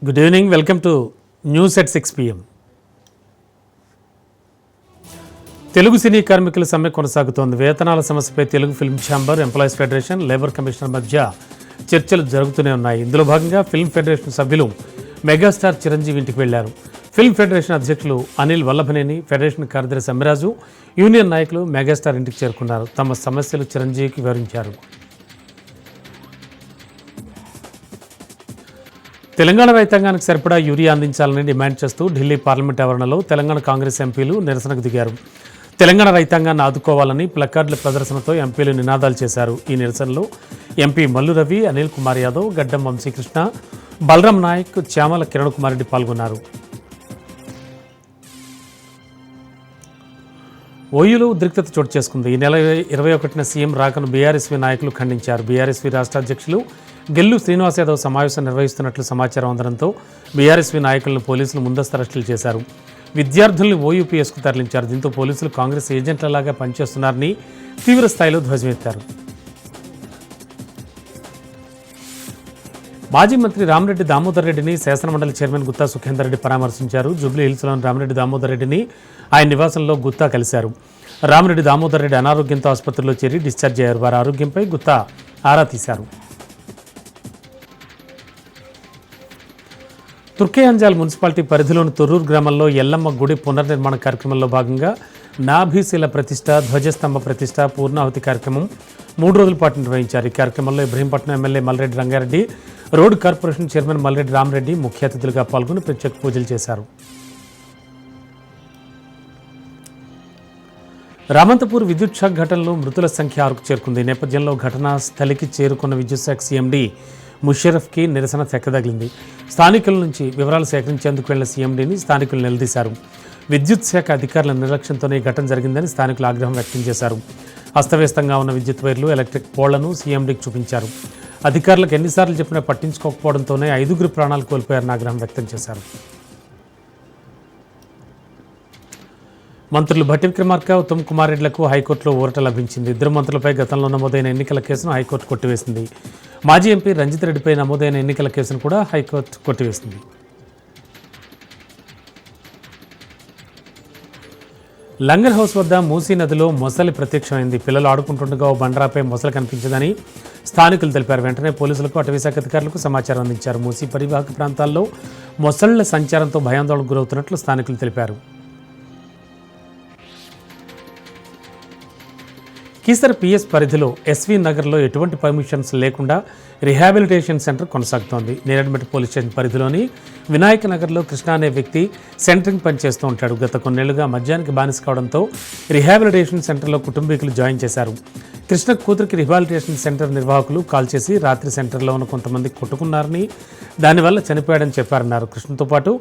Good evening, welcome to news at 6 PM. Telugu సినీ కార్మికుల సమ్మె కొనసాగుతోంది. వేతనాల సమస్యపై Telugu film chamber, employees federation, labour commissioner మధ్య చర్చలు జరుగుతూనే ఉన్నాయి. ఇందులో భాగంగా ఫిల్మ్ ఫెడరేషన్ సభ్యులు మెగాస్టార్ చిరంజీవి ఇంటికి వెళ్లారు. ఫిల్మ్ ఫెడరేషన్ అధ్యక్షులు అనిల్ వల్లభనేని, ఫెడరేషన్ కార్యదర్శి అమ్మిరాజు, యూనియన్ నాయకులు మెగాస్టార్ ఇంటికి చేరుకున్నారు. తమ సమస్యలు చిరంజీవికి వివరించారు. తెలంగాణ రైతాంగానికి సరిపడా యూరియా అందించాలని డిమాండ్ చేస్తూ ఢిల్లీ పార్లమెంట్ ఆవరణలో తెలంగాణ కాంగ్రెస్ ఎంపీలు నిరసనకు దిగారు. తెలంగాణ రైతాంగాన్ని ఆదుకోవాలని ప్లకార్డుల ప్రదర్శనతో ఎంపీలు నినాదాలు చేశారు. ఈ నిరసనలో ఎంపీ మల్లు రవి, అనిల్ కుమార్ యాదవ్, గడ్డం వంశీకృష్ణ, బలరాం నాయక్, చామల కిరణ్ కుమార్ రెడ్డి పాల్గొన్నారు. ఓయూలో ఉద్రిక్తత చోటు చేసుకుంది. ఈ నెల 21న సీఎం రాకను బీఆర్ఎస్వీ నాయకులు ఖండించారు. బీఆర్ఎస్వీ రాష్ట్ర అధ్యక్షులు గెల్లు శ్రీనివాస్ యాదవ్ సమావేశం నిర్వహిస్తున్నట్లు సమాచారం అందడంతో బీఆర్ఎస్వీ నాయకులను పోలీసులు ముందస్తు అరెస్టులు చేశారు. విద్యార్థుల్ని ఓయూపీఎస్కు తరలించారు. దీంతో పోలీసులు కాంగ్రెస్ ఏజెంట్లలాగా పనిచేస్తున్నారని తీవ్ర స్థాయిలో ధ్వజమెత్తారు. మాజీ మంత్రి రామిరెడ్డి దామోదర్ రెడ్డిని శాసనమండలి చైర్మన్ గుత్తా సుఖేందర్ రెడ్డి పరామర్శించారు. జూబ్లీ హిల్స్లోని రామిరెడ్డి దామోదర్ రెడ్డిని ఆయన నివాసంలో గుత్తా కలిశారు. రామిరెడ్డి దామోదర్ రెడ్డి అనారోగ్యంతో ఆసుపత్రిలో చేరి డిశ్చార్జ్ అయ్యారు. వారి ఆరోగ్యంపై గుత్తా ఆరా తీశారు. తుర్కేయంజాల్ మున్సిపాలిటీ పరిధిలోని తొర్రూరు గ్రామంలో ఎల్లమ్మ గుడి పునర్నిర్మాణ కార్యక్రమంలో భాగంగా నాభీశిల ప్రతిష్ట, ధ్వజస్తంభ ప్రతిష్ట, పూర్ణాహుతి కార్యక్రమం 3 రోజుల పాటు నిర్వహించారు. ఈ కార్యక్రమంలో Ibrahimpatnam MLA Malreddy Rangareddy, road corporation chairman Malreddy Rama Reddy ముఖ్య అతిథులుగా పాల్గొని ప్రత్యేక పూజలు చేశారు. రామంతపూర్ విద్యుత్ షాక్ ఘటనలో మృతుల సంఖ్య 6కు చేరుకుంది. ఈ నేపథ్యంలో ఘటనా స్థలికి చేరుకున్న విద్యుత్ శాఖ సీఎండీ ముషర్రఫ్కి నిరసన తెక్కదగిలింది. స్థానికుల నుంచి వివరాలు సేకరించేందుకు వెళ్లిన సీఎండీని స్థానికులు నిలదీశారు. విద్యుత్ శాఖ అధికారుల నిర్లక్ష్యంతోనే ఈ ఘటన జరిగిందని స్థానికులు ఆగ్రహం వ్యక్తం చేశారు. అస్తవ్యస్తంగా ఉన్న విద్యుత్ వైర్లు, ఎలక్ట్రిక్ పోళ్లను సీఎండీకి చూపించారు. అధికారులకు ఎన్నిసార్లు చెప్పినా పట్టించుకోకపోవడంతోనే 5గురు ప్రాణాలు కోల్పోయారని ఆగ్రహం వ్యక్తం చేశారు. మంత్రులు భట్టి విక్రమార్క, ఉత్తమ్ కుమార్ రెడ్డిలకు హైకోర్టులో ఊరట లభించింది. 2 మంత్రులపై గతంలో నమోదైన ఎన్నికల కేసును హైకోర్టు కొట్టివేసింది. మాజీ ఎంపీ రంజిత్ రెడ్డిపై నమోదైన ఎన్నికల కేసును కూడా హైకోర్టు కొట్టివేసింది. లంగర్ హౌస్ వద్ద మూసీ నదిలో మొసలి ప్రత్యక్షమైంది. పిల్లలు ఆడుకుంటుండగా ఓ బండరాపై మొసలి కనిపించిందని స్థానికులు తెలిపారు. వెంటనే పోలీసులకు, అటవీశాఖ అధికారులకు సమాచారం అందించారు. మూసీ పరివాహక ప్రాంతాల్లో మొసళ్ల సంచారంతో భయాందోళనకు గురవుతున్నట్లు స్థానికులు తెలిపారు. కీసర పిఎస్ పరిధిలో ఎస్వీ నగర్లో ఎటువంటి పర్మిషన్స్ లేకుండా రిహాబిలిటేషన్ సెంటర్ కొనసాగుతోంది. నేరేడ్మెట్ పోలీస్ స్టేషన్ పరిధిలోని వినాయక నగర్లో కృష్ణ అనే వ్యక్తి సెంటరింగ్ పనిచేస్తూ ఉంటాడు. గత కొన్నేళ్లుగా మద్యానికి బానిస కావడంతో రిహాబిలిటేషన్ సెంటర్లో కుటుంబీకులు జాయిన్ చేశారు. కృష్ణ కూతురికి రిహాబిలిటేషన్ సెంటర్ నిర్వాహకులు కాల్ చేసి రాత్రి సెంటర్లో ఉన్న కొంతమంది కొట్టుకున్నారని, దానివల్ల చనిపోయాడని చెప్పారన్నారు. కృష్ణతో పాటు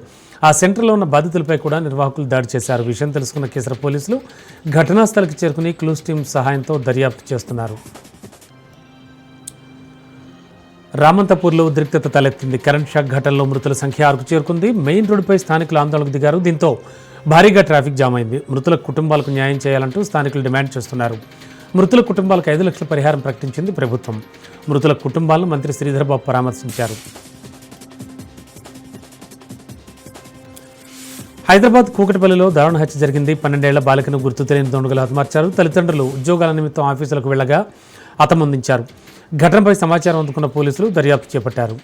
ఆ సెంటర్లో ఉన్న బాధితులపై కూడా నిర్వాహకులు దాడి చేశారు. విషయం తెలుసుకున్న కీసర పోలీసులు ఘటనా స్థలికి చేరుకుని క్లూస్ టీం సహాయంతో దర్యాప్తు చేస్తున్నారు. రామంతపూర్లో ఉద్రిక్తత తలెత్తింది. కరెంట్ షాక్ ఘటనలో మృతుల సంఖ్య 6కు చేరుకుంది. మెయిన్ రోడ్డుపై స్థానికులు ఆందోళనకు దిగారు. దీంతో భారీగా ట్రాఫిక్ జామ్ అయింది. మృతుల కుటుంబాలకు న్యాయం చేయాలంటూ స్థానికులు డిమాండ్ చేస్తున్నారు. మృతుల కుటుంబాలకు 5 లక్షల పరిహారం ప్రకటించింది ప్రభుత్వం. మృతుల కుటుంబాలను మంత్రి శ్రీధర్బాబు పరామర్శించారు. హైదరాబాద్ కూకటిపల్లిలో దారుణ హత్య జరిగింది. 12 ఏళ్ల బాలికను గుర్తు తెలియని దొంగలు హతమార్చారు. తల్లిదండ్రులు ఉద్యోగాల నిమిత్తం ఆఫీసులకు వెళ్లగా హతమొందించారు. ఘటనపై సమాచారం అందుకున్న పోలీసులు దర్యాప్తు చేపట్టారు.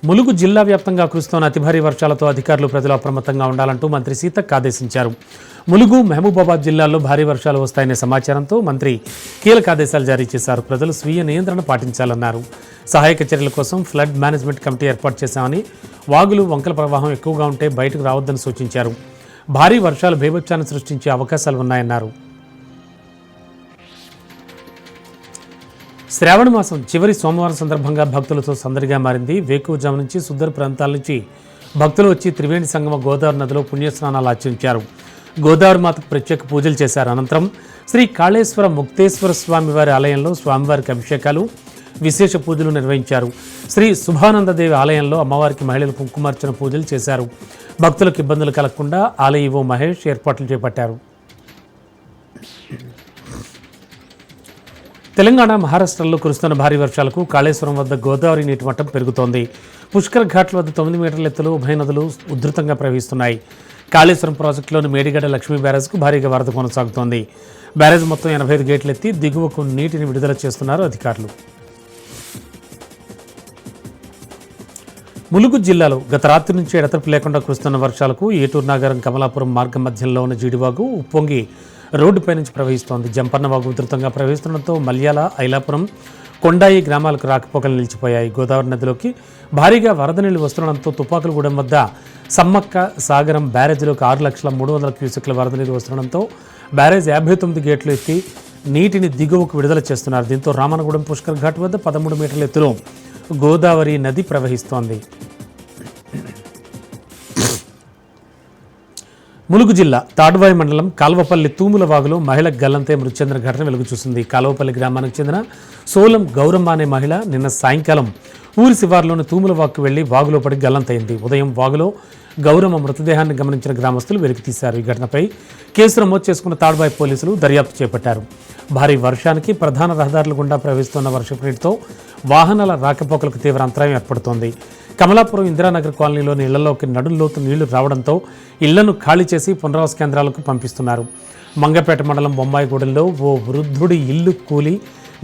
ములుగు జిల్లా వ్యాప్తంగా కురుస్తున్న అతి భారీ వర్షాలతో అధికారులు, ప్రజలు అప్రమత్తంగా ఉండాలంటూ మంత్రి సీతక్క ఆదేశించారు. ములుగు, మహబూబాబాద్ జిల్లాల్లో భారీ వర్షాలు వస్తాయనే సమాచారంతో మంత్రి కీలక ఆదేశాలు జారీ చేశారు. ప్రజలు స్వీయ నియంత్రణ పాటించాలన్నారు. సహాయక చర్యల కోసం ఫ్లడ్ మేనేజ్మెంట్ కమిటీ ఏర్పాటు చేశామని, వాగులు, వంకల ప్రవాహం ఎక్కువగా ఉంటే బయటకు రావద్దని సూచించారు. భారీ వర్షాలు బీభత్సాన్ని సృష్టించే అవకాశాలు ఉన్నాయన్నారు. శ్రావణ మాసం చివరి సోమవారం సందర్భంగా భక్తులతో సందడిగా మారింది. వేకువజాము నుంచి సుదూర ప్రాంతాల నుంచి భక్తులు వచ్చి త్రివేణి సంగమ గోదావరి నదిలో పుణ్యస్నానాలు ఆచరించారు. గోదావరి మాతకు ప్రత్యేక పూజలు చేశారు. అనంతరం శ్రీ కాళేశ్వర ముక్తేశ్వర స్వామివారి ఆలయంలో స్వామివారికి అభిషేకాలు, విశేష పూజలు నిర్వహించారు. శ్రీ శుభానందదేవి ఆలయంలో అమ్మవారికి మహిళలు కుంకుమార్చన పూజలు చేశారు. భక్తులకు ఇబ్బందులు కలగకుండా ఆలయ ఈవో మహేష్ ఏర్పాట్లు చేపట్టారు. తెలంగాణ, మహారాష్ట్రలో కురుస్తున్న భారీ వర్షాలకు కాళేశ్వరం వద్ద గోదావరి నీటి మట్టం పెరుగుతోంది. పుష్కర్ ఘాట్ల వద్ద 9 మీటర్ల ఎత్తులో ఉభయ నదులు ఉధృతంగా ప్రవహిస్తున్నాయి. కాళేశ్వరం ప్రాజెక్టులోని మేడిగడ్డ లక్ష్మీ బ్యారేజ్కు భారీగా వరద కొనసాగుతోంది. బ్యారేజ్ మొత్తం 85 గేట్లు ఎత్తి దిగువకు నీటిని విడుదల చేస్తున్నారు అధికారులు. ములుగు జిల్లాలో గత రాత్రి నుంచి ఎడతెరిపి లేకుండా కురుస్తున్న వర్షాలకు ఏటూరు నాగరం కమలాపురం మార్గం మధ్యంలో ఉన్న జీడివాగు ఉప్పొంగి రోడ్డుపై నుంచి ప్రవహిస్తోంది. జంపన్నవాగు ఉధృతంగా ప్రవహిస్తుండటంతో మల్యాల, ఐలాపురం, కొండాయి గ్రామాలకు రాకపోకలు నిలిచిపోయాయి. గోదావరి నదిలోకి భారీగా వరద నీళ్లు వస్తుండటంతో తుపాకులగూడెం వద్ద సమ్మక్క సాగరం బ్యారేజీలోకి 6,300,000 క్యూసెక్ల వరద నీరు వస్తుండటంతో బ్యారేజ్ 59 గేట్లు ఎత్తి నీటిని దిగువకు విడుదల చేస్తున్నారు. దీంతో రామనగూడెం పుష్కర్ ఘాట్ వద్ద 13 మీటర్ల ఎత్తులో గోదావరి నది ప్రవహిస్తోంది. ములుగు జిల్లా తాడ్వాయి మండలం కాల్వపల్లి తూముల వాగులో మహిళ గల్లంతే మృతి చెందిన ఘటన వెలుగు చూసింది. కాల్వపల్లి గ్రామానికి చెందిన సోలం గౌరమ్మ అనే మహిళ నిన్న సాయంకాలం ఊరి శివారులోని తూముల వాగుకు వెళ్లి వాగులో పడి గల్లంతైంది. ఉదయం వాగులో గౌరమ్మ మృతదేహాన్ని గమనించిన గ్రామస్తులు వెలికి తీశారు. ఈ ఘటనపై కేసు నమోదు చేసుకున్న తాడ్వాయి పోలీసులు దర్యాప్తు చేపట్టారు. భారీ వర్షానికి ప్రధాన రహదారుల గుండా ప్రవహిస్తున్న వర్షపు నీటితో వాహనాల రాకపోకలకు తీవ్ర అంతరాయం ఏర్పడుతోంది. కమలాపురం ఇందిరానగర్ కాలనీలోని ఇళ్లలోకి నడుంలోతు నీళ్లు రావడంతో ఇళ్లను ఖాళీ చేసి పునరావాస కేంద్రాలకు పంపిస్తున్నారు. మంగపేట మండలం బొమ్మాయిగూడెంలో ఓ వృద్ధుడి ఇల్లు కూలి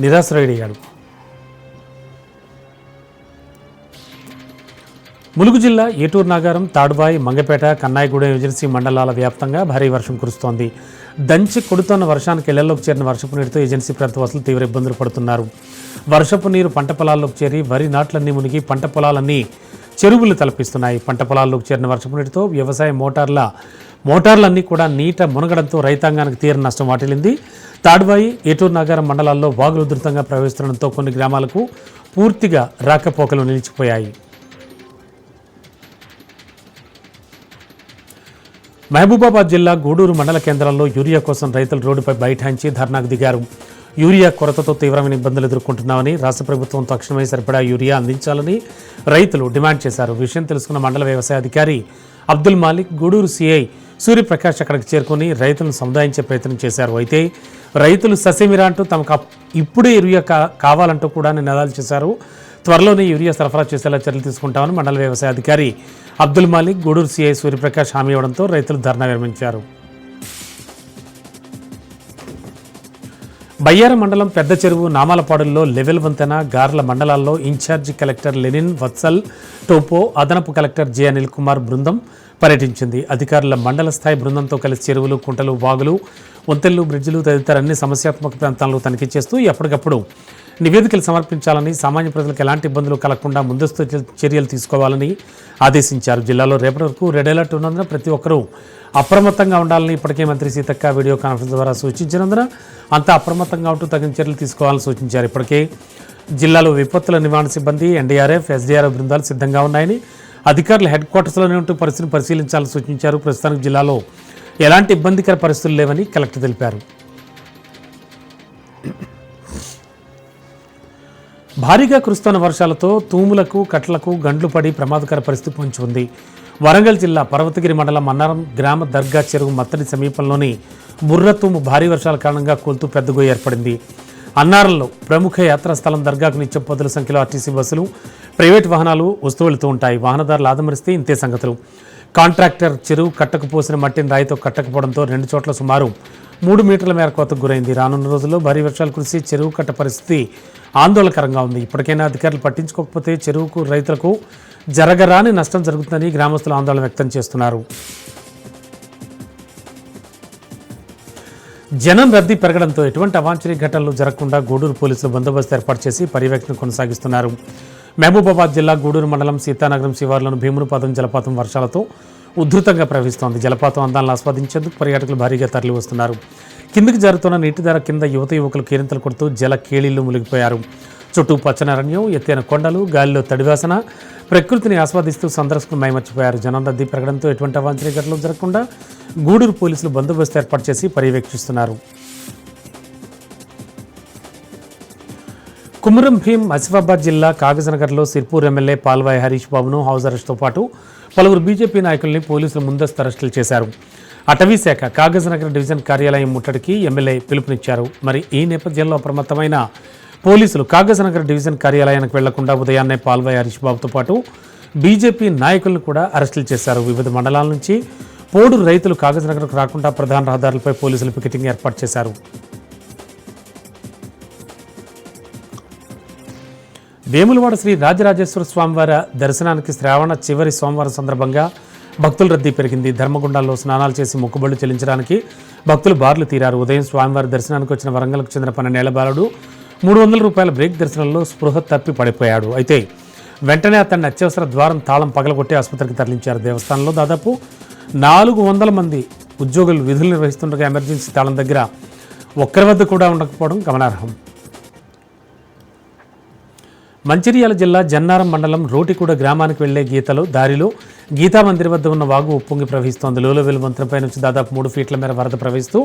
నిరాశ్రయుడయ్యాడు. ములుగు జిల్లా ఏటూరు నాగారం, తాడ్వాయి, మంగపేట, కన్నాయిగూడెం ఏజెన్సీ మండలాల వ్యాప్తంగా భారీ వర్షం కురుస్తోంది. దంచి కొడుతున్న వర్షానికి ఇళ్లలోకి చేరిన వర్షపు నీటితో ఏజెన్సీ ప్రాంతవాసులు తీవ్ర ఇబ్బందులు పడుతున్నారు. వర్షపు నీరు పంట పొలాల్లోకి చేరి వరి నాట్లన్నీ మునిగి పంట పొలాలన్నీ చెరువులు తలపిస్తున్నాయి. పంట పొలాల్లోకి చేరిన వర్షపు నీటితో వ్యవసాయ మోటార్లన్నీ కూడా నీట మునగడంతో రైతాంగానికి తీవ్ర నష్టం వాటిల్లింది. తాడ్వాయి, ఏటూరు నాగారం మండలాల్లో వాగులు ఉధృతంగా ప్రవహిస్తుండటంతో కొన్ని గ్రామాలకు పూర్తిగా రాకపోకలు నిలిచిపోయాయి. మహబూబాబాద్ జిల్లా గూడూరు మండల కేంద్రాల్లో యూరియా కోసం రైతులు రోడ్డుపై బైఠాయించి ధర్నాకు దిగారు. యూరియా కొరతతో తీవ్రమైన ఇబ్బందులు ఎదుర్కొంటున్నామని, రాష్ట్ర ప్రభుత్వం తక్షణమే సరిపడా యూరియా అందించాలని రైతులు డిమాండ్ చేశారు. విషయం తెలుసుకున్న మండల వ్యవసాయ అధికారి అబ్దుల్ మాలిక్, గూడూరు సిఐ సూర్యప్రకాష్ అక్కడికి చేరుకుని రైతులను సముదాయించే ప్రయత్నం చేశారు. అయితే రైతులు ససేమిరా అంటూ తమకు ఇప్పుడే యూరియా కావాలంటూ కూడా నినాదాలు చేశారు. త్వరలోనే యూరియా సరఫరా చేసేలా చర్యలు తీసుకుంటామని మండల వ్యవసాయ అధికారి అబ్దుల్ మాలిక్, గూడూరు సిఐ సూర్యప్రకాష్ హామీ ఇవ్వడంతో రైతులు ధర్నా విరమించారు. బయ్యారం మండలం పెద్ద చెరువు, నామాలపాడుల్లో లెవెల్ వంతెన, గార్ల మండలాల్లో ఇన్ఛార్జి కలెక్టర్ లెనిన్ వత్సల్, టోపో, అదనపు కలెక్టర్ జె అనిల్ కుమార్ బృందం పర్యటించింది. అధికారుల మండల స్థాయి బృందంతో కలిసి చెరువులు, కుంటలు, వాగులు, వంతెనలు, బ్రిడ్జిలు తదితర అన్ని సమస్యాత్మక ప్రాంతాలను తనిఖీ చేస్తూ ఎప్పటికప్పుడు నివేదికలు సమర్పించాలని, సామాన్య ప్రజలకు ఎలాంటి ఇబ్బందులు కలగకుండా ముందస్తు చర్యలు తీసుకోవాలని ఆదేశించారు. జిల్లాలో రేపటి వరకు రెడ్ అలర్ట్ ఉన్నందున ప్రతి ఒక్కరూ అప్రమత్తంగా ఉండాలని ఇప్పటికే మంత్రి సీతక్క వీడియో కాన్ఫరెన్స్ ద్వారా సూచించినందున అంతా అప్రమత్తంగా ఉంటూ తగిన చర్యలు తీసుకోవాలని సూచించారు. ఇప్పటికే జిల్లాలో విపత్తుల నివారణ సిబ్బంది, ఎన్డీఆర్ఎఫ్, ఎస్డీఆర్ఎఫ్ బృందాలు సిద్ధంగా ఉన్నాయని, అధికారులు హెడ్ క్వార్టర్స్లోనే ఉంటూ పరిస్థితిని పరిశీలించాలని సూచించారు. ప్రస్తుతానికి జిల్లాలో ఎలాంటి ఇబ్బందికర పరిస్థితులు లేవని కలెక్టర్ తెలిపారు. భారీగా కురుస్తున్న వర్షాలతో తూములకు, కట్లకు గండ్లు పడి ప్రమాదకర పరిస్థితి పొంచి ఉంది. వరంగల్ జిల్లా పర్వతగిరి మండలం అన్నారం గ్రామ దర్గా చెరువు మత్తడి సమీపంలోని బుర్రతూము భారీ వర్షాల కారణంగా కూల్తూ పెద్దగొయ్యి ఏర్పడింది. అన్నారంలో ప్రముఖ యాత్రాస్థలం దర్గాకు నిత్యం పదుల సంఖ్యలో ఆర్టీసీ బస్సులు, ప్రైవేట్ వాహనాలు వస్తూ వెళుతూ ఉంటాయి. వాహనదారులు ఆదమరిస్తే ఇంతే సంగతులు. కాంట్రాక్టర్ చెరువు కట్టకు పోసిన మట్టిని రాయితో కట్టకపోవడంతో 2 చోట్ల సుమారు 3 మీటర్ల మేర కోతకు గురైంది. రానున్న రోజుల్లో భారీ వర్షాలు కురిసి చెరువు కట్ట పరిస్థితి ఆందోళనకరంగా ఉంది. ఇప్పటికైనా అధికారులు పట్టించుకోకపోతే చెరువుకు, రైతులకు జరగరాని నష్టం జరుగుతుందని గ్రామస్తులు ఆందోళన వ్యక్తం చేస్తున్నారు. జనం రద్దీ పెరగడంతో ఎటువంటి అవాంఛనీయ ఘటనలు జరగకుండా గూడూరు పోలీసులు బందోబస్తు ఏర్పాటు చేసి పర్యవేక్షణ కొనసాగిస్తున్నారు. మహబూబాబాద్ జిల్లా గూడూరు మండలం సీతానగరం శివారులోని భీమునిపాదం జలపాతం వర్షాలతో ఉధృతంగా ప్రవహిస్తోంది. జలపాతం అందాలను ఆస్వాదించేందుకు పర్యాటకులు భారీగా తరలి వస్తున్నారు. కిందికి జారుతున్న నీటి ధార కింద యువకులు కేరింతలు కొడుతూ జల కేళీళ్లు మునిగిపోయారు. చుట్టూ పచ్చని అరణ్యం, ఎత్తైన కొండలు, గాలిలో తడివాసన, ప్రకృతిని ఆస్వాదిస్తూ సందర్శకులు మైమర్చిపోయారు. జనం రద్దీ పెరగడంతో ఎటువంటి అవాంఛనీయ ఘటనలు జరగకుండా గూడూరు పోలీసులు బందోబస్తు ఏర్పాటు చేసి పర్యవేక్షిస్తున్నారు. కుమురం భీం ఆసిఫాబాద్ జిల్లా కాగజ్నగర్లో సిర్పూర్ ఎమ్మెల్యే పాల్వాయి హరీష్ బాబును హౌస్ అరెస్ట్తో పాటు పలువురు బీజేపీ నాయకుల్ని పోలీసులు ముందస్తు అరెస్టులు చేశారు. అటవీ శాఖ కాగజ్నగర్ డివిజన్ కార్యాలయం ముట్టడికి ఎమ్మెల్యే పిలుపునిచ్చారు. మరి ఈ నేపథ్యంలో అప్రమత్తమైన పోలీసులు కాగజ్నగర్ డివిజన్ కార్యాలయానికి వెళ్లకుండా ఉదయాన్నే పాల్వాయి హరీష్ బాబుతో పాటు బీజేపీ నాయకులను కూడా అరెస్టులు చేశారు. వివిధ మండలాల నుంచి పోడు రైతులు కాగజ్నగర్కు రాకుండా ప్రధాన రహదారులపై పోలీసులు పికెటింగ్ ఏర్పాటు చేశారు. వేములవాడ శ్రీ రాజరాజేశ్వర స్వామివారి దర్శనానికి శ్రావణ చివరి సోమవారం సందర్భంగా భక్తుల రద్దీ పెరిగింది. ధర్మగుండాల్లో స్నానాలు చేసి మొక్కుబళ్ళు చెల్లించడానికి భక్తులు బార్లు తీరారు. ఉదయం స్వామివారి దర్శనానికి వచ్చిన వరంగల్కు చెందిన 12 ఏళ్ల బాలుడు 300 రూపాయల బ్రేక్ దర్శనంలో స్పృహ తప్పి పడిపోయాడు. అయితే వెంటనే అతన్ని అత్యవసర ద్వారం తాళం పగలగొట్టి ఆసుపత్రికి తరలించారు. దేవస్థానంలో దాదాపు 400 మంది ఉద్యోగులు విధులు నిర్వహిస్తుండగా ఎమర్జెన్సీ తాళం దగ్గర ఒక్కరి వద్ద కూడా ఉండకపోవడం గమనార్హం. మంచిర్యాల జిల్లా జన్నారం మండలం రోటికూడ గ్రామానికి వెళ్లే దారిలో గీతా మందిర్ వద్ద ఉన్న వాగు ఉప్పొంగి ప్రవహిస్తోంది. లోలవెలు వంతెనపై నుంచి దాదాపు 3 ఫీట్ల మేర వరద ప్రవహిస్తూ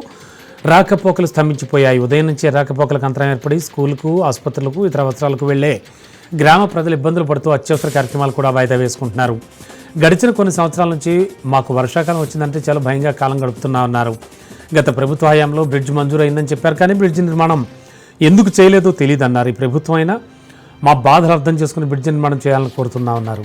రాకపోకలు స్తంభించిపోయాయి. ఉదయం నుంచే రాకపోకలకు అంతరం ఏర్పడి స్కూలుకు, ఆసుపత్రులకు, ఇతర అవసరాలకు వెళ్లే గ్రామ ప్రజలు ఇబ్బందులు పడుతూ అత్యవసర కార్యక్రమాలు కూడా వాయిదా వేసుకుంటున్నారు. గడిచిన కొన్ని సంవత్సరాల నుంచి మాకు వర్షాకాలం వచ్చిందంటే చాలా భయంగా కాలం గడుపుతున్నామన్నారు. గత ప్రభుత్వ హయాంలో బ్రిడ్జ్ మంజూరు అయిందని చెప్పారు, కానీ బ్రిడ్జ్ నిర్మాణం ఎందుకు చేయలేదో తెలియదన్నారు. ఈ ప్రభుత్వం అయినా మా బాధలు అర్థం చేసుకుని బ్రిడ్జ్ నిర్మాణం చేయాలని కోరుతున్నామన్నారు.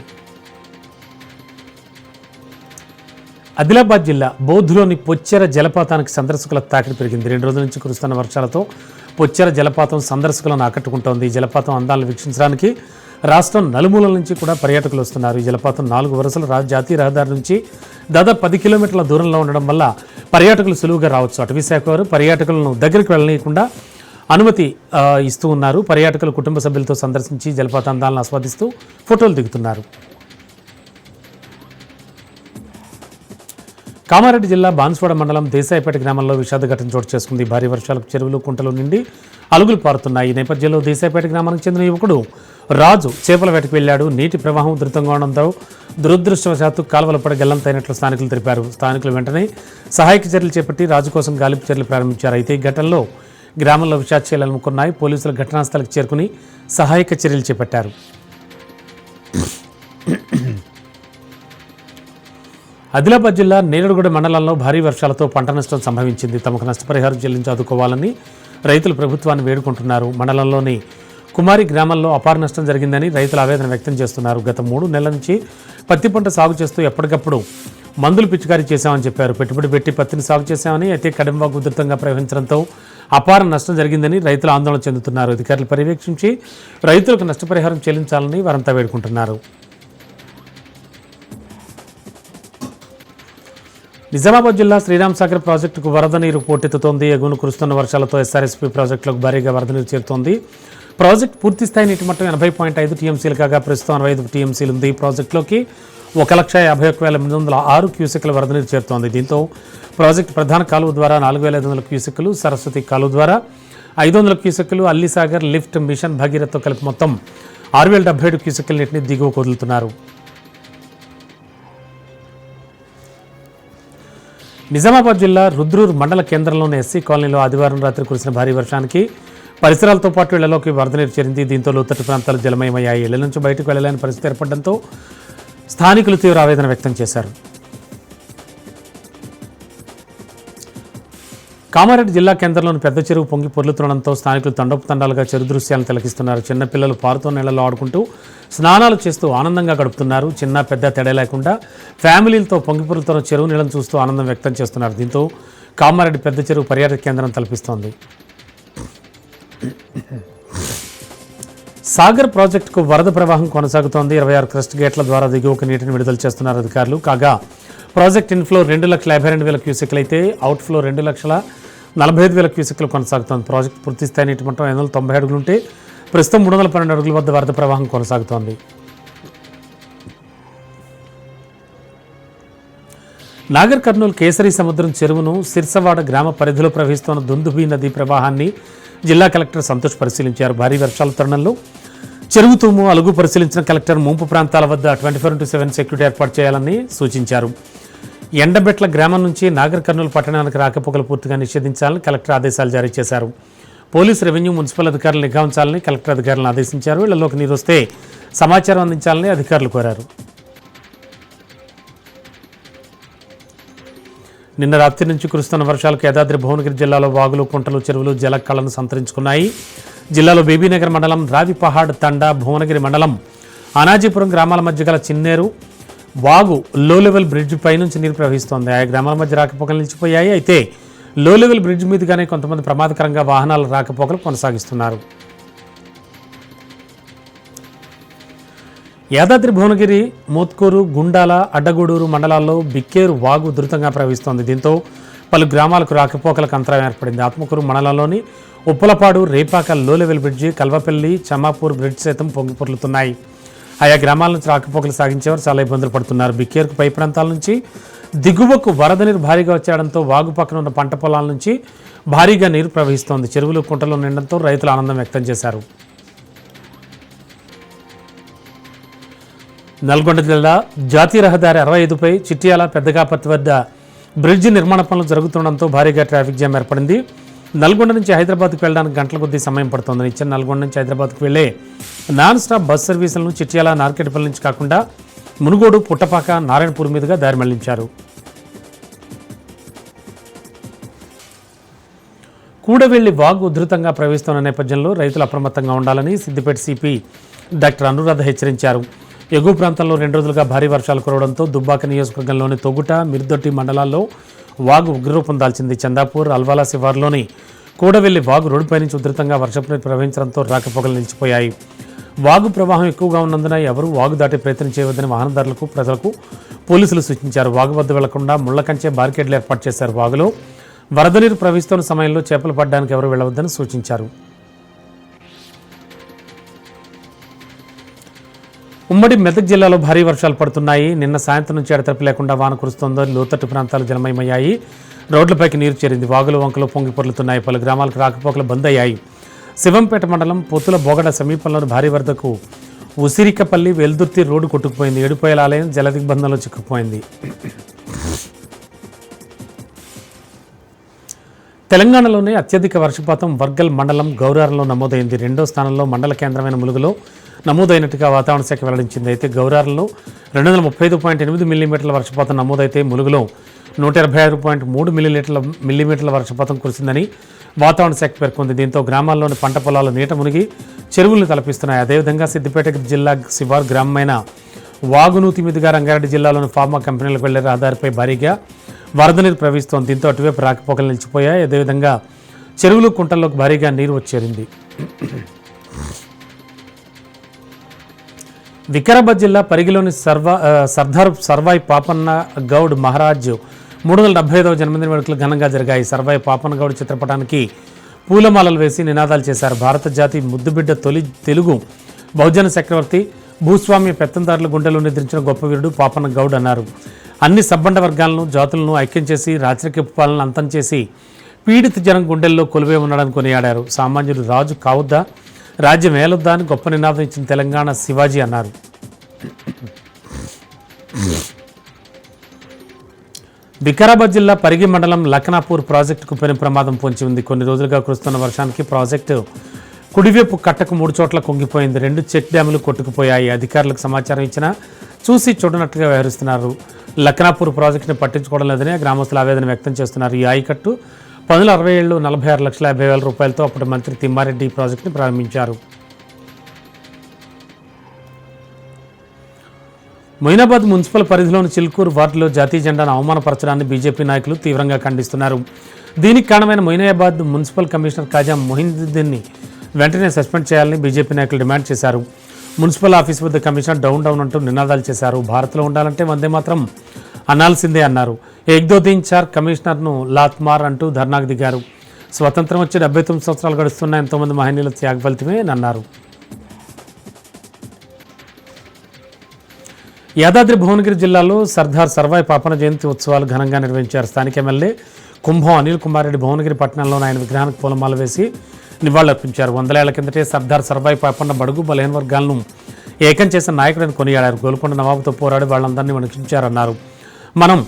ఆదిలాబాద్ జిల్లా బౌద్ధులోని పొచ్చెర జలపాతానికి సందర్శకుల తాకిడి పెరిగింది. 2 రోజుల నుంచి కురుస్తున్న వర్షాలతో పొచ్చెర జలపాతం సందర్శకులను ఆకట్టుకుంటోంది. ఈ జలపాతం అందాలను వీక్షించడానికి రాష్ట్రం నలుమూలల నుంచి కూడా పర్యాటకులు వస్తున్నారు. ఈ జలపాతం 4 వరుసల జాతీయ రహదారి నుంచి దాదాపు 10 కిలోమీటర్ల దూరంలో ఉండడం వల్ల పర్యాటకులు సులువుగా రావచ్చు. అటవీ శాఖ వారు పర్యాటకులను దగ్గరికి వెళ్ళనీయకుండా అనుమతి ఇస్తూ ఉన్నారు. పర్యాటకులు కుటుంబ సభ్యులతో సందర్శించి జలపాత అందాలను ఆస్వాదిస్తూ ఫోటోలు దిగుతున్నారు. కామారెడ్డి జిల్లా బాన్స్వాడ మండలం దేశాయిపేట గ్రామంలో విషాద ఘటన చోటు చేసుకుంది. భారీ వర్షాలకు చెరువులు, కుంటలు నిండి అలుగులు పారుతున్నాయి. ఈ నేపథ్యంలో దేశాయిపేట గ్రామానికి చెందిన యువకుడు రాజు చేపల వేటకు వెళ్లాడు. నీటి ప్రవాహం ఉధృతంగా ఉండడంతో దురదృష్టవశాత్తు కాలువల పడి గల్లంతైనట్లు స్థానికులు తెలిపారు. స్థానికులు వెంటనే సహాయక చర్యలు చేపట్టి రాజు కోసం గాలింపు చర్యలు ప్రారంభించారు. అయితే ఈ ఘటనలో గ్రామంలో విషాదశీలాలు అలుముకున్నాయి. పోలీసులు ఘటనాస్థలికి చేరుకుని సహాయక చర్యలు చేపట్టారు. ఆదిలాబాద్ జిల్లా నేరేడుగూడ మండలంలో భారీ వర్షాలతో పంట నష్టం సంభవించింది. తమకు నష్టపరిహారం చెల్లించి ఆదుకోవాలని రైతులు ప్రభుత్వాన్ని వేడుకుంటున్నారు. మండలంలోని కుమారి గ్రామంలో అపార నష్టం జరిగిందని రైతులు ఆవేదన వ్యక్తం చేస్తున్నారు. గత 3 నెలల నుంచి పత్తి పంట సాగు చేస్తూ ఎప్పటికప్పుడు మందులు పిచికారీ చేశామని చెప్పారు. పెట్టుబడి పెట్టి పత్తిని సాగు చేశామని, అయితే కడెంవాగు ఉధృతంగా ప్రవహించడంతో అపార నష్టం జరిగిందని రైతులు ఆందోళన చెందుతున్నారు. అధికారులు పర్యవేక్షించి రైతులకు నష్టపరిహారం చెల్లించాలని వారంతా వేడుకుంటున్నారు. నిజామాబాద్ జిల్లా శ్రీరాంసాగర్ ప్రాజెక్టుకు వరద నీరు పోటెత్తుతోంది. ఎగువను కురుస్తున్న వర్షాలతో ఎస్ఆర్ఎస్పీ ప్రాజెక్టులకు భారీగా వరద నీరు చేరుతోంది. ప్రాజెక్టు పూర్తిస్థాయి నీటి మట్టం 80.5 టీఎంసీలు కాగా ప్రస్తుతం 65 టీఎంసీలు ఉంది. ప్రాజెక్టులోకి 1,51,806 క్యూసెక్ల వరద నీరు చేరుతోంది. దీంతో ప్రాజెక్టు ప్రధాన కాలువ ద్వారా 4,500 క్యూసెక్లు, సరస్వతి కాలువ ద్వారా 500 క్యూసెక్లు, అల్లిసాగర్ లిఫ్ట్, మిషన్ భగీరథతో కలిపి మొత్తం 6,077 క్యూసెక్ల నీటిని దిగువకు వదులుతున్నారు. నిజామాబాద్ జిల్లా రుద్రూరు మండల కేంద్రంలోని ఎస్సీ కాలనీలో ఆదివారం రాత్రి కురిసిన భారీ వర్షానికి పరిసరాలతో పాటు ఇళ్లలోకి వరద నీరు చేరింది. దీంతో లోతట్టు ప్రాంతాలు జలమయమయ్యాయి. ఇళ్ల నుంచి బయటకు వెళ్లలేని పరిస్థితి ఏర్పడడంతో స్థానికులు తీవ్ర ఆవేదన వ్యక్తం చేశారు. కామారెడ్డి జిల్లా కేంద్రంలోని పెద్ద చెరువు పొంగి పొర్లుతుండడంతో స్థానికులు తండోపతండాలుగా చెరువు దృశ్యాలను తిలకిస్తున్నారు. చిన్నపిల్లలు పారుతో నీళ్లలో ఆడుకుంటూ స్నానాలు చేస్తూ ఆనందంగా గడుపుతున్నారు. చిన్న పెద్ద తేడా లేకుండా ఫ్యామిలీలతో పొంగి పొర్లుతున్న చెరువు నీళ్లను చూస్తూ ఆనందం వ్యక్తం చేస్తున్నారు. దీంతో కామారెడ్డి పెద్ద చెరువు పర్యాటక కేంద్రం తలపిస్తోంది. సాగర్ ప్రాజెక్టుకు వరద ప్రవాహం కొనసాగుతోంది. 26 క్రస్ట్ గేట్ల ద్వారా దిగువకు నీటిని విడుదల చేస్తున్నారు అధికారులు. కాగా ప్రాజెక్ట్ ఇన్ఫ్లో 2,52,000 క్యూసెక్లు అయితే అవుట్ఫ్లో 2,45,000 క్యూసెక్లు కొనసాగుతోంది. ప్రాజెక్టు పూర్తిస్థాయి నీటి మట్టం 590 అడుగులు ఉంటే ప్రస్తుతం 312 అడుగుల వద్ద వరద ప్రవాహం కొనసాగుతోంది. నాగర్ కర్నూలు కేసరి సముద్రం చెరువును సిర్సవాడ గ్రామ పరిధిలో ప్రవహిస్తున్న దుందుభి నది ప్రవాహాన్ని జిల్లా కలెక్టర్ సంతోష్ పరిశీలించారు. భారీ వర్షాల తరుణంలో చెరువు తూము అలుగు పరిశీలించిన కలెక్టర్ ముంపు ప్రాంతాల వద్ద 24/7 సెక్యూరిటీ ఏర్పాటు చేయాలని సూచించారు. ఎండబెట్ల గ్రామం నుంచి నాగర్ కర్నూలు పట్టణానికి రాకపోకలు పూర్తిగా నిషేధించాలని కలెక్టర్ ఆదేశాలు జారీ చేశారు. పోలీసు, రెవెన్యూ, మున్సిపల్ అధికారులు నిఘా ఉంచాలని కలెక్టర్ అధికారులను ఆదేశించారు. ఇళ్లలోకి నీరు వస్తే సమాచారం అందించాలని అధికారులు కోరారు. నిన్న రాత్రి నుంచి కురుస్తున్న వర్షాలకు యాదాద్రి భువనగిరి జిల్లాలో వాగులు, కుంటలు, చెరువులు జలకళను సంతరించుకున్నాయి. జిల్లాలో బేబీనగర్ మండలం, రావిపహాడ్ తండా, భువనగిరి మండలం అనాజీపురం గ్రామాల మధ్య గల చిన్నేరు వాగు లో లెవెల్ బ్రిడ్జ్ పైనుంచి నీరు ప్రవహిస్తోంది. ఆయా గ్రామాల మధ్య రాకపోకలు నిలిచిపోయాయి. అయితే లో లెవెల్ బ్రిడ్జ్ మీదుగానే కొంతమంది ప్రమాదకరంగా వాహనాల రాకపోకలు కొనసాగిస్తున్నారు. యాదాద్రి భువనగిరి, మోత్కూరు, గుండాల, అడ్డగూడూరు మండలాల్లో బిక్కేరు వాగు ఉధృతంగా ప్రవహిస్తోంది. దీంతో పలు గ్రామాలకు రాకపోకలకు అంతరాయం ఏర్పడింది. ఆత్మకూరు మండలంలోని ఉప్పలపాడు, రేపాక లో లెవెల్ బ్రిడ్జి, కల్వపల్లి, చమాపూర్ బ్రిడ్జ్ సైతం పొంగిపొర్లుతున్నాయి. ఆయా గ్రామాల నుంచి రాకపోకలు సాగించేవారు చాలా ఇబ్బందులు పడుతున్నారు. బిక్కేరుకు పై ప్రాంతాల నుంచి దిగువకు వరద నీరు భారీగా వచ్చేయడంతో వాగు పక్కన ఉన్న పంట పొలాల నుంచి భారీగా నీరు ప్రవహిస్తోంది. చెరువులు, కుంటలు నిండడంతో రైతులు ఆనందం వ్యక్తం చేశారు. నల్గొండ జిల్లా జాతీయ రహదారి 65పై చిట్యాల పెద్దకాపర్తి వద్ద బ్రిడ్జి నిర్మాణ పనులు జరుగుతుండడంతో భారీగా ట్రాఫిక్ జామ్ ఏర్పడింది. నల్గొండ నుంచి హైదరాబాద్కు వెళ్ళడానికి గంటల కొద్దీ సమయం పడుతోంది. ఇచ్చిన నల్గొండ నుంచి హైదరాబాద్కు వెళ్లే నాన్ స్టాప్ బస్ సర్వీసులను చిట్యాల, నార్కెట్పల్లి నుంచి కాకుండా మునుగోడు, పుట్టపాక, నారాయణపూర్ మీదుగా దారి మళ్లించారు. కూడవెల్లి వాగు ఉధృతంగా ప్రవహిస్తున్న నేపథ్యంలో రైతులు అప్రమత్తంగా ఉండాలని సిద్దిపేట సిపి డాక్టర్ అనురాధ హెచ్చరించారు. ఎగువ ప్రాంతాల్లో 2 రోజులుగా భారీ వర్షాలు కురవడంతో దుబ్బాక నియోజకవర్గంలోని తొగుట, మిర్దొట్టి మండలాల్లో వాగు ఉగ్రరూపం దాల్చింది. చందాపూర్, అల్వాలా శివార్లోని కూడవెల్లి వాగు రోడ్డుపై నుంచి ఉధృతంగా వర్షపు ప్రవహించడంతో రాకపోకలు నిలిచిపోయాయి. వాగు ప్రవాహం ఎక్కువగా ఉన్నందున ఎవరూ వాగు దాటే ప్రయత్నం చేయవద్దని వాహనదారులకు, ప్రజలకు పోలీసులు సూచించారు. వాగు వద్ద వెళ్లకుండా ముళ్లకంచే బారికేడ్లు ఏర్పాటు చేశారు. వాగులో వరద నీరు ప్రవహిస్తున్న సమయంలో చేపలు పడడానికి ఎవరూ వెళ్లవద్దని సూచించారు. ఉమ్మడి మెదక్ జిల్లాలో భారీ వర్షాలు పడుతున్నాయి. నిన్న సాయంత్రం నుంచి ఎడతెరిపి లేకుండా వాన కురుస్తోందో లోతట్టు ప్రాంతాలు జలమయమయ్యాయి. రోడ్లపైకి నీరు చేరింది. వాగులు, వంకలు పొంగి పొర్లుతున్నాయి. పలు గ్రామాలకు రాకపోకలు బంద్ అయ్యాయి. శివంపేట మండలం పొత్తుల బోగడ సమీపంలోని భారీ వరదకు ఉసిరికపల్లి, వెల్దుర్తి రోడ్డు కొట్టుకుపోయింది. ఏడుపాయల ఆలయం జలదిగ్బంధంలో చిక్కుపోయింది. తెలంగాణలోనే అత్యధిక వర్షపాతం వర్గల్ మండలం గౌరారంలో నమోదైంది. 2వ స్థానంలో మండల కేంద్రమైన ములుగులో నమోదైనట్టుగా వాతావరణ శాఖ వెల్లడించింది. అయితే గౌరారంలో 235.8 మిల్లీమీటర్ల వర్షపాతం నమోదైతే ములుగులో 186.3 మిల్లీమీటర్ల వర్షపాతం కురిసిందని వాతావరణ శాఖ పేర్కొంది. దీంతో గ్రామాల్లోని పంట పొలాలు నీట మునిగి చెరువులను తలపిస్తున్నాయి. అదేవిధంగా సిద్దిపేట జిల్లా శివార్ గ్రామమైన వాగునూతి మీదుగా రంగారెడ్డి జిల్లాలోని ఫార్మా కంపెనీలకు వెళ్లే రహదారిపై భారీగా వరద నీరు ప్రవహిస్తోంది. దీంతో అటువైపు రాకపోకలు నిలిచిపోయాయి. అదేవిధంగా చెరువులు, కుంటల్లోకి భారీగా నీరు వచ్చేరింది. వికారాబాద్ జిల్లా పరిగిలోని సర్దార్ సర్వాయి పాపన్న గౌడ్ మహారాజ్ 375వ జన్మదిన వేడుకలు ఘనంగా జరిగాయి. సర్వాయి పాపన్న గౌడ్ చిత్రపటానికి పూలమాలలు వేసి నినాదాలు చేశారు. భారత జాతి ముద్దుబిడ్డ, తొలి తెలుగు బహుజన చక్రవర్తి, భూస్వామ్య పెత్తందారుల గుండెలో నిద్రించిన గొప్ప వీరుడు పాపన్న గౌడ్ అన్నారు. అన్ని సబ్బండ వర్గాలను, జాతులను ఐక్యం చేసి రాచరికపు పాలన అంతం చేసి పీడిత జనం గుండెల్లో కొలువే ఉన్నాడని కొనియాడారు. సామాన్యుడు రాజు కావద్దా, రాజ్యం ఏలొద్దా అని గొప్ప నినాదం ఇచ్చిన తెలంగాణ శివాజీ అన్నారు. వికారాబాద్ జిల్లా పరిగి మండలం లఖనాపూర్ ప్రాజెక్టుకు పెను ప్రమాదం పొంచి ఉంది. కొన్ని రోజులుగా కురుస్తున్న వర్షానికి ప్రాజెక్టు కుడివైపు కట్టకు 3 చోట్ల కుంగిపోయింది. 2 చెక్ డ్యాములు కొట్టుకుపోయాయి. అధికారులకు సమాచారం ఇచ్చినా చూసి చూడనట్టుగా వ్యవహరిస్తున్నారు. లఖనాపూర్ ప్రాజెక్టును పట్టించుకోవడం లేదని గ్రామస్తులు ఆవేదన వ్యక్తం చేస్తున్నారు. ఈ ఆయకట్టు 1767 46,50,000 రూపాయలతో అప్పటి మంత్రి తిమ్మారెడ్డి ప్రాజెక్టును ప్రారంభించారు. మొయినాబాద్ మున్సిపల్ పరిధిలోని చిల్కూరు వార్డులో జాతీయ జెండాను అవమానపరచడాన్ని బీజేపీ నాయకులు తీవ్రంగా ఖండిస్తున్నారు. దీనికి కారణమైన మొయినాబాద్ మున్సిపల్ కమిషనర్ ఖాజా మొహినుద్దీన్ని వెంటనే సస్పెండ్ చేయాలని బీజేపీ నాయకులు డిమాండ్ చేశారు. మున్సిపల్ ఆఫీస్ వద్ద కమిషనర్ డౌన్ డౌన్ అంటూ నినాదాలు చేశారు. భారత్లో ఉండాలంటే వందే మాత్రం అనాల్సిందే అన్నారు. ఏక్ దో తీన్ చార్ కమిషనర్ను లాత్మార్ అంటూ ధర్నాకు దిగారు. స్వతంత్రం వచ్చి 79 సంవత్సరాలు గడుస్తున్న ఎంతోమంది మహనీయుల త్యాగ ఫలితమే అన్నారు. యాదాద్రి భువనగిరి జిల్లాలో సర్దార్ సర్వాయి పాపన్న జయంతి ఉత్సవాలు ఘనంగా నిర్వహించారు. స్థానిక ఎమ్మెల్యే కుంభం అనిల్ కుమార్ రెడ్డి భువనగిరి పట్టణంలోని ఆయన విగ్రహానికి పూలమాల వేసి నివాళులర్పించారు. 100 ఏళ్ల కిందటే సర్దార్ సర్వాయి పాపన్న బడుగు బలహీన వర్గాలను ఏకం చేసిన నాయకుడిని కొనియాడారు. గోల్కొండ నవాబుతో పోరాడి వాళ్ళందరినీ వణికించారన్నారు. మనం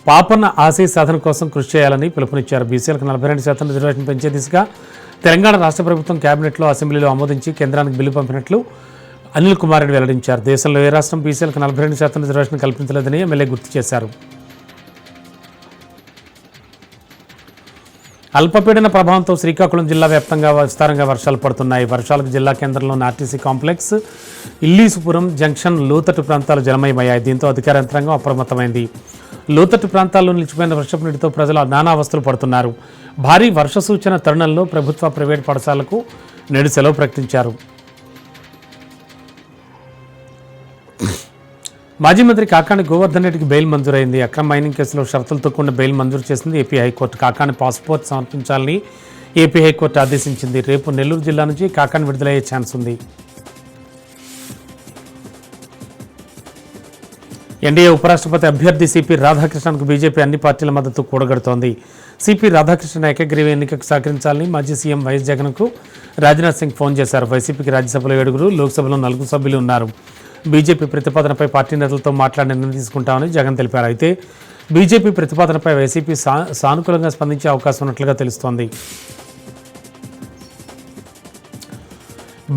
పాపన్న ఆశయ సాధన కోసం కృషి చేయాలని పిలుపునిచ్చారు. బీసీలకు 42% రిజర్వేషన్ పెంచే దిశగా తెలంగాణ రాష్ట్ర ప్రభుత్వం కేబినెట్లో, అసెంబ్లీలో ఆమోదించి కేంద్రానికి బిల్లు పంపినట్లు అనిల్ కుమార్ రెడ్డి వెల్లడించారు. దేశంలో ఏ రాష్ట్రం బీసీలకు 42% రిజర్వేషన్ కల్పించలేదని ఎమ్మెల్యే గుర్తు చేశారు. అల్పపీడన ప్రభావంతో శ్రీకాకుళం జిల్లా వ్యాప్తంగా విస్తారంగా వర్షాలు పడుతున్నాయి. వర్షాలకు జిల్లా కేంద్రంలోని ఆర్టీసీ కాంప్లెక్స్, ఇల్లీసుపురం జంక్షన్ లోతట్టు ప్రాంతాలు జలమయమయ్యాయి. దీంతో అధికార యంత్రాంగం అప్రమత్తమైంది. లోతట్టు ప్రాంతాల్లో నిలిచిపోయిన వర్షపు నీటితో ప్రజలు నానా అవస్థలు పడుతున్నారు. భారీ వర్ష సూచన తరుణంలో ప్రభుత్వ, ప్రైవేటు పాఠశాలకు నేడు సెలవు ప్రకటించారు. మాజీ మంత్రి కాకాణి గోవర్ధన్ రెడ్డికి బెయిల్ మంజూరైంది. అక్రమ మైనింగ్ కేసులో షరతులతో కూడిన బెయిల్ మంజూరు చేసింది ఏపీ హైకోర్టు. కాకాణి పాస్పోర్ట్ సమర్పించాలని ఏపీ హైకోర్టు ఆదేశించింది. రేపు నెల్లూరు జిల్లా నుంచి కాకాణి విడుదలయ్యే ఛాన్స్ ఉంది. ఎన్డీఏ ఉపరాష్ట్రపతి అభ్యర్థి సిపి రాధాకృష్ణన్కు బీజేపీ అన్ని పార్టీల మద్దతు కూడగడుతోంది. సిపి రాధాకృష్ణన్ ఏకగ్రీవ ఎన్నికకు సహకరించాలని మాజీ సీఎం వైఎస్ జగన్కు రాజ్నాథ్ సింగ్ ఫోన్ చేశారు. వైసీపీకి రాజ్యసభలో 7, లోక్సభలో 4 సభ్యులు ఉన్నారు. బీజేపీ ప్రతిపాదనపై పార్టీ నేతలతో మాట్లాడి నిర్ణయం తీసుకుంటామని జగన్ తెలిపారు. అయితే బీజేపీ ప్రతిపాదనపై వైసీపీ సానుకూలంగా స్పందించే అవకాశం ఉన్నట్లుగా తెలుస్తోంది.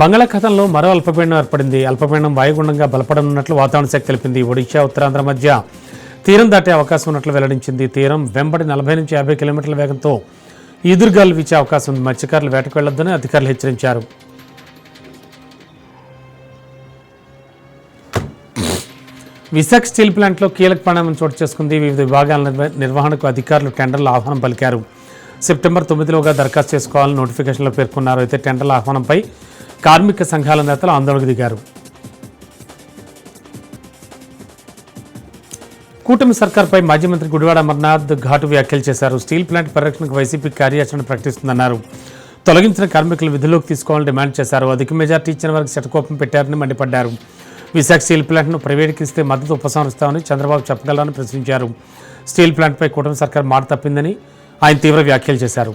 బంగాళాఖాతంలో మరో అల్పపీడనం ఏర్పడింది. అల్పపీడనం వాయుగుండంగా బలపడనున్నట్లు వాతావరణ శాఖ తెలిపింది. ఒడిశా, ఉత్తరాంధ్ర మధ్య తీరం దాటే అవకాశం ఉన్నట్లు వెల్లడించింది. తీరం వెంబడి 40 నుంచి 50 కిలోమీటర్ల వేగంతో ఈదురుగాలు వీచే అవకాశం ఉంది. మత్స్యకారులు వేటకు వెళ్లొద్దని అధికారులు హెచ్చరించారు. విశాఖ స్టీల్ ప్లాంట్లో కీలక పరిణామం చోటు చేసుకుంది. వివిధ విభాగాల నిర్వహణకు అధికారులు టెండర్ల ఆహ్వానం పలికారు. సెప్టెంబర్ 9లోగా దరఖాస్తు చేసుకోవాలని నోటిఫికేషన్లో పేర్కొన్నారు. అయితే టెండర్ల ఆహ్వానంపై కార్మిక సంఘాల నేతలు ఆందోళనకు దిగారు. కూటమి సర్కార్పై మాజీ మంత్రి గుడివాడ అమర్నాథ్ ఘాటు వ్యాఖ్యలు చేశారు. స్టీల్ ప్లాంట్ పరిరక్షణకు వైసీపీ కార్యాచరణ ప్రకటిస్తుందన్నారు. తొలగించిన కార్మికులు విధుల్లోకి తీసుకోవాలని డిమాండ్ చేశారు. అధిక మెజార్టీ ఇచ్చిన వారికి శటకోపం పెట్టారని మండిపడ్డారు. విశాఖ స్టీల్ ప్లాంట్ను ప్రైవేట్కి ఇస్తే మద్దతు ఉపసంహరిస్తామని చంద్రబాబు చెప్పగలరని ప్రశ్నించారు. స్టీల్ ప్లాంట్పై కూటమి సర్కార్ మాట తప్పిందని ఆయన తీవ్ర వ్యాఖ్యలు చేశారు.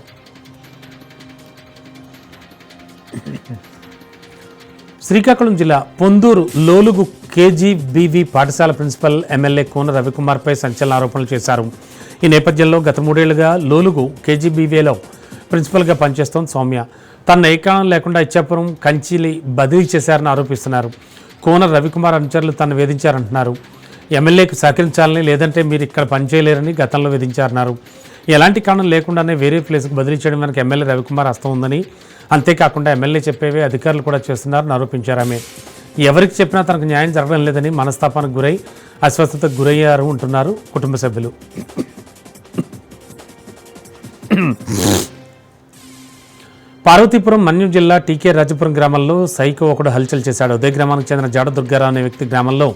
శ్రీకాకుళం జిల్లా పొందూరు లోలుగు కేజీబీవీ పాఠశాల ప్రిన్సిపల్ ఎమ్మెల్యే కోన రవికుమార్పై సంచలన ఆరోపణలు చేశారు. ఈ నేపథ్యంలో గత 3 ఏళ్లుగా లోలుగు కేజీబీవీలో ప్రిన్సిపల్గా పనిచేస్తోంది సౌమ్య. తన ఏకాలం లేకుండా ఇచ్చాపురం, కంచిలి బదిలీ చేశారని ఆరోపిస్తున్నారు. కోన రవికుమార్ అనుచరులు తను వేధించారంటున్నారు. ఎమ్మెల్యేకు సహకరించాలని, లేదంటే మీరు ఇక్కడ పనిచేయలేరని గతంలో వేధించారన్నారు. ఎలాంటి కారణం లేకుండానే వేరే ప్లేస్కు బదిలీ చేయడం వెనక ఎమ్మెల్యే రవికుమార్ హస్తం ఉందని, అంతేకాకుండా ఎమ్మెల్యే చెప్పేవే అధికారులు కూడా చేస్తున్నారని ఆరోపించారు. ఆమె ఎవరికి చెప్పినా తనకు న్యాయం జరగడం లేదని మనస్తాపానికి గురై అస్వస్థతకు గురయ్యారు ఉంటున్నారు కుటుంబ సభ్యులు. పార్వతీపురం మన్యం జిల్లా టీకే రాజపురం గ్రామంలో సైకో ఒకడు హల్చల్ చేశాడు. అదే గ్రామానికి చెందిన జాడ దుర్గారావు అనే వ్యక్తి గ్రామంలో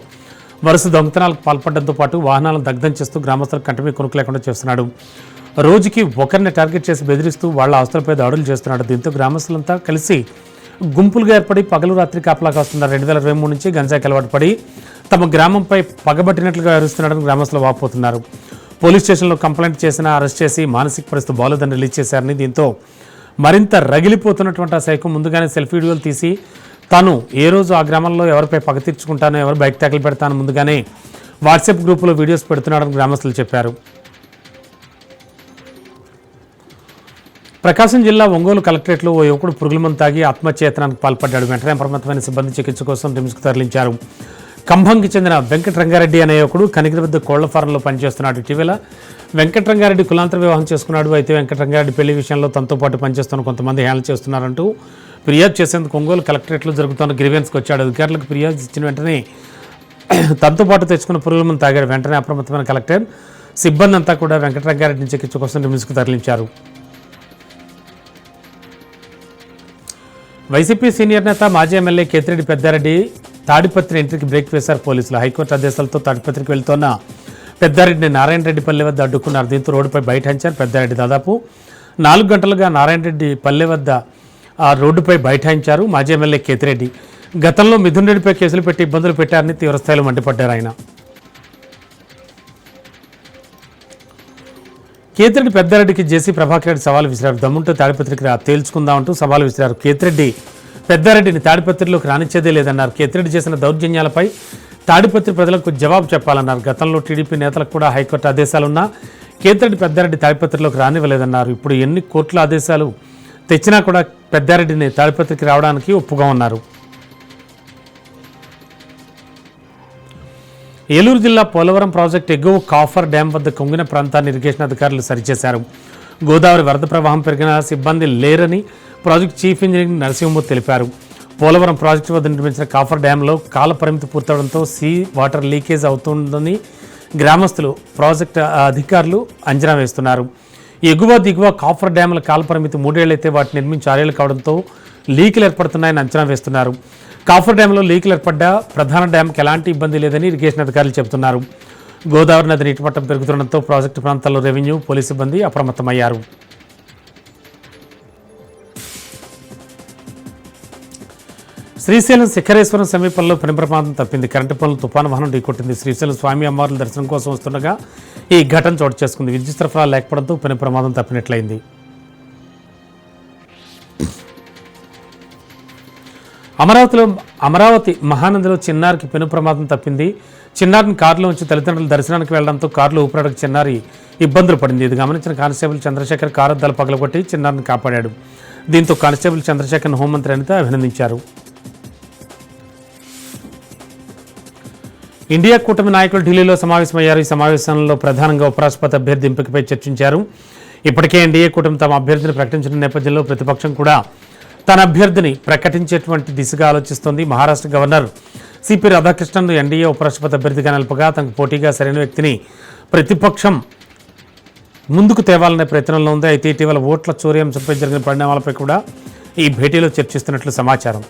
వరుస దొంగతనాలకు పాల్పడడంతో పాటు వాహనాలను దగ్ధం చేస్తూ గ్రామస్తులకు కంటిమీ కొనుక్కు లేకుండా చేస్తున్నాడు. రోజుకి ఒకరిని టార్గెట్ చేసి బెదిరిస్తూ వాళ్ళ ఆస్తులపై దాడులు చేస్తున్నాడు. దీంతో గ్రామస్తులంతా కలిసి గుంపులుగా ఏర్పడి పగలు రాత్రి కాపలా కాస్తున్నారు. 2023 నుంచి గంజాయికి అలవాటు పడి తమ గ్రామంపై పగబట్టినట్లుగా వ్యవహరిస్తున్నాడని గ్రామస్తులు వాపోతున్నారు. పోలీస్ స్టేషన్లో కంప్లైంట్ చేసినా అరెస్ట్ చేసి మానసిక పరిస్థితి బాగోలేదని రిలీజ్ చేశారని, దీంతో మరింత రగిలిపోతున్నటువంటి ఆ సైకో ముందుగానే సెల్ఫీ వీడియోలు తీసి తాను ఏ రోజు ఆ గ్రామంలో ఎవరిపై పగ తీర్చుకుంటానో, ఎవరు బైక్ ట్యాకిల్ పెడతానో ముందుగానే వాట్సాప్ గ్రూపులో వీడియోస్ పెడుతున్నాడని గ్రామస్తులు చెప్పారు. ప్రకాశం జిల్లా ఒంగోలు కలెక్టరేట్లో ఓ యువకుడు పురుగుల మందు తాగి ఆత్మహత్యాయత్నానికి పాల్పడ్డాడు. వెంటనే అప్రమత్తమైన సిబ్బంది చికిత్స కోసం రిమ్స్కు తరలించారు. కంభంకి చెందిన వెంకటరంగారెడ్డి అనే యువకుడు కనిగిరి వద్ద కోళ్ల ఫారంలో పనిచేస్తున్నాడు. ఇటీవల వెంకటరంగారెడ్డి కులాంతర వివాహం చేసుకున్నాడు. అయితే వెంకటరంగారెడ్డి పెళ్లి విషయంలో తనతో పాటు పనిచేస్తున్న కొంతమంది హ్యాండిల్ చేస్తున్నారంటూ ఫిర్యాదు చేసేందుకు ఒంగోలు కలెక్టరేట్లో జరుగుతున్న గ్రీవెన్స్కి వచ్చాడు. అధికారులకు ఫిర్యాదు ఇచ్చిన వెంటనే తనతో పాటు తెచ్చుకున్న పురుగుల మందు తాగాడు. వెంటనే అప్రమత్తమైన కలెక్టర్ సిబ్బంది అంతా కూడా వెంకటరంగారెడ్డిని చికిత్స కోసం రిమ్స్కు తరలించారు. వైసీపీ సీనియర్ నేత మాజీ ఎమ్మెల్యే కేతిరెడ్డి పెద్దారెడ్డి తాడిపత్రి ఎంట్రీకి బ్రేక్ వేశారు పోలీసులు. హైకోర్టు ఆదేశాలతో తాడిపత్రికి వెళ్తున్న పెద్దారెడ్డిని నారాయణ రెడ్డి పల్లె వద్ద అడ్డుకున్నారు. దీంతో రోడ్డుపై బైఠాయించారు పెద్దారెడ్డి. దాదాపు 4 గంటలుగా నారాయణ రెడ్డి పల్లె వద్ద ఆ రోడ్డుపై బైఠాయించారు మాజీ ఎమ్మెల్యే కేతిరెడ్డి. గతంలో మిథున్ రెడ్డిపై కేసులు పెట్టి ఇబ్బందులు పెట్టారని తీవ్రస్థాయిలో మండిపడ్డారు ఆయన. కేతిరెడ్డి పెద్దారెడ్డికి జేసీ ప్రభాకర్ రెడ్డి సవాల్ విసిరారు. దమ్ముంటూ తాడిపత్రికి తేల్చుకుందామంటూ సవాల్ విసిరారు. కేతిరెడ్డి పెద్దారెడ్డిని తాడిపత్రిలోకి రానిచ్చేదే లేదన్నారు. కేతిరెడ్డి చేసిన దౌర్జన్యాలపై తాడిపత్రి ప్రజలకు జవాబు చెప్పాలన్నారు. గతంలో టీడీపీ నేతలకు కూడా హైకోర్టు ఆదేశాలున్నా కేతిరెడ్డి పెద్దారెడ్డి తాడిపత్రిలోకి రానివ్వలేదన్నారు. ఇప్పుడు ఎన్ని కోర్టుల ఆదేశాలు తెచ్చినా కూడా పెద్దారెడ్డిని తాడిపత్రికి రావడానికి ఒప్పుగా ఉన్నారు. ఏలూరు జిల్లా పోలవరం ప్రాజెక్టు ఎగువ కాఫర్ డ్యాం వద్ద కుంగిన ప్రాంతాన్ని ఇరిగేషన్ అధికారులు సరిచేశారు. గోదావరి వరద ప్రవాహం పెరిగిన సిబ్బంది లేరని ప్రాజెక్టు చీఫ్ ఇంజనీర్ నరసింహమూర్తి తెలిపారు. పోలవరం ప్రాజెక్టు వద్ద నిర్మించిన కాఫర్ డ్యాంలో కాల పరిమితి పూర్తవడంతో సీ వాటర్ లీకేజ్ అవుతుందని గ్రామస్తులు, ప్రాజెక్టు అధికారులు అంచనా వేస్తున్నారు. ఎగువ దిగువ కాఫర్ డ్యాముల కాల పరిమితి 3 ఏళ్లైతే వాటిని నిర్మించి 6 ఏళ్లు కావడంతో లీకులు ఏర్పడుతున్నాయని అంచనా వేస్తున్నారు. కాఫర్ డ్యాంలో లీకులు ఏర్పడ్డా ప్రధాన డ్యాంకి ఎలాంటి ఇబ్బంది లేదని ఇరిగేషన్ అధికారులు చెబుతున్నారు. గోదావరి నది నీటిమట్టం పెరుగుతుండటంతో ప్రాజెక్టు ప్రాంతాల్లో రెవెన్యూ, పోలీసు సిబ్బంది అప్రమత్తమయ్యారు. శ్రీశైలం శిఖరేశ్వరం సమీపంలో పని ప్రమాదం తప్పింది. కరెంటు పనులు తుఫాను వాహనం ఢీకొట్టింది. శ్రీశైలం స్వామి అమ్మవార్ల దర్శనం కోసం వస్తుండగా ఈ ఘటన చోటు చేసుకుంది. విద్యుత్ సరఫరా లేకపోవడంతో పని ప్రమాదం తప్పినట్లయింది. అమరావతి మహానందిలో చిన్నారికి పెను ప్రమాదం తప్పింది. చిన్నారిని కారులో ఉంచి తల్లిదండ్రులు దర్శనానికి వెళ్లడంతో కారులో ఊపిరాడక చిన్నారి ఇబ్బందులు పడింది. ఇది గమనించిన కానిస్టేబుల్ చంద్రశేఖర్ కారు అద్దాలు పగలగొట్టి చిన్నారిని కాపాడాడు. దీంతో కానిస్టేబుల్ చంద్రశేఖర్ను హోంమంత్రి అనిత అభినందించారు. ఇండియా కూటమి నాయకులు ఢిల్లీలో సమావేశమయ్యారు. ఈ సమావేశంలో ప్రధానంగా ఉపరాష్ట్రపతి అభ్యర్థి ఎంపికపై చర్చించారు. ఇప్పటికే ఎన్డీఏ కూటమి తమ అభ్యర్థిని ప్రకటించిన నేపథ్యంలో ప్రతిపక్షం కూడా తన అభ్యర్థిని ప్రకటించేటువంటి దిశగా ఆలోచిస్తోంది. Maharashtra governor CP Radhakrishnan NDA ఉపరాష్ట్రపతి అభ్యర్థిగా నిలపగా తనకు పోటీగా సరైన వ్యక్తిని ప్రతిపక్షం ముందుకు తేవాలనే ప్రయత్నంలో ఉంది. అయితే ఇటీవల ఓట్ల చోరీ అంశంపై జరిగిన పరిణామాలపై కూడా ఈ భేటీలో చర్చిస్తున్నట్లు సమాచారం.